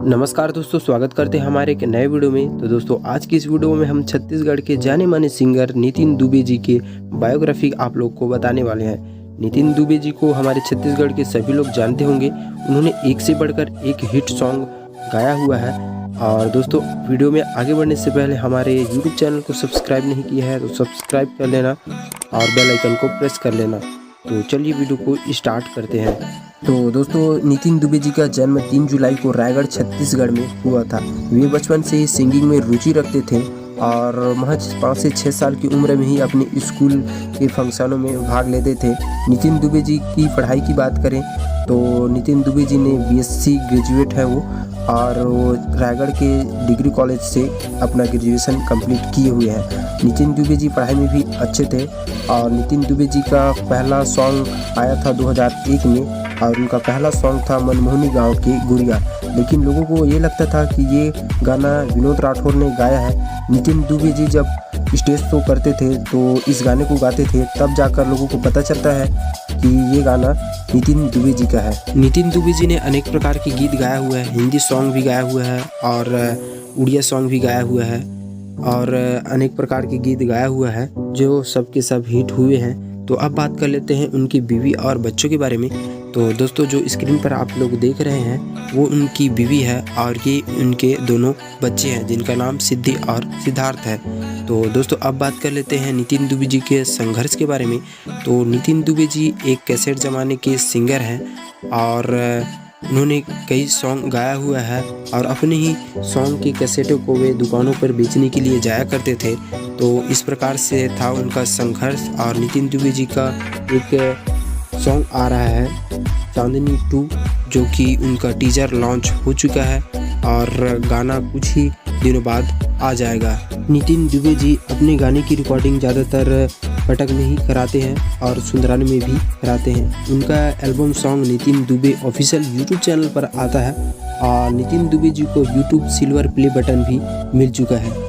नमस्कार दोस्तों, स्वागत करते हैं हमारे एक नए वीडियो में। तो दोस्तों आज की इस वीडियो में हम छत्तीसगढ़ के जाने माने सिंगर नितिन दुबे जी के बायोग्राफी आप लोग को बताने वाले हैं। नितिन दुबे जी को हमारे छत्तीसगढ़ के सभी लोग जानते होंगे। उन्होंने एक से बढ़कर एक हिट सॉन्ग गाया हुआ है। और दोस्तों वीडियो में आगे बढ़ने से पहले हमारे यूट्यूब चैनल को सब्सक्राइब नहीं किया है तो सब्सक्राइब कर लेना और बेल आइकन को प्रेस कर लेना। तो चलिए वीडियो को स्टार्ट करते हैं। तो दोस्तों नितिन दुबे जी का जन्म 3 जुलाई को रायगढ़ छत्तीसगढ़ में हुआ था। वे बचपन से ही सिंगिंग में रुचि रखते थे और महज 5 से 6 साल की उम्र में ही अपने स्कूल के फंक्शनों में भाग लेते थे। नितिन दुबे जी की पढ़ाई की बात करें तो नितिन दुबे जी ने बीएससी ग्रेजुएट है वो, और वो रायगढ़ के डिग्री कॉलेज से अपना ग्रेजुएशन कंप्लीट किए हुए हैं। नितिन दुबे जी पढ़ाई में भी अच्छे थे और नितिन दुबे जी का पहला सॉन्ग आया था 2001 में और उनका पहला सॉन्ग था मनमोहनी गांव के गुड़िया। लेकिन लोगों को ये लगता था कि ये गाना विनोद राठौर ने गाया है। नितिन दुबे जी जब स्टेज शो करते थे तो इस गाने को गाते थे, तब जाकर लोगों को पता चलता है कि ये गाना नितिन दुबे जी का है। नितिन दुबे जी ने अनेक प्रकार के गीत गाया हुआ है, हिंदी सॉन्ग भी गाया हुआ है और उड़िया सॉन्ग भी गाया हुआ है और अनेक प्रकार के गीत गाया हुआ है जो सबके सब हिट हुए हैं। तो अब बात कर लेते हैं उनकी बीवी और बच्चों के बारे में। तो दोस्तों जो स्क्रीन पर आप लोग देख रहे हैं वो उनकी बीवी है और ये उनके दोनों बच्चे हैं जिनका नाम सिद्धि और सिद्धार्थ है। तो दोस्तों अब बात कर लेते हैं नितिन दुबे जी के संघर्ष के बारे में। तो नितिन दुबे जी एक कैसेट ज़माने के सिंगर हैं और उन्होंने कई सॉन्ग गाया हुआ है और अपने ही सॉन्ग की कैसेटों को वे दुकानों पर बेचने के लिए जाया करते थे। तो इस प्रकार से था उनका संघर्ष। और नितिन दुबे जी का एक सॉन्ग आ रहा है चांदनी 2, जो कि उनका टीजर लॉन्च हो चुका है और गाना कुछ ही दिनों बाद आ जाएगा। नितिन दुबे जी अपने गाने की रिकॉर्डिंग ज़्यादातर कटक में ही कराते हैं और सुंदरानी में भी कराते हैं। उनका album song Nitin Dubey official YouTube channel पर आता है और नितिन दुबे जी को यूट्यूब सिल्वर प्ले बटन भी मिल चुका है।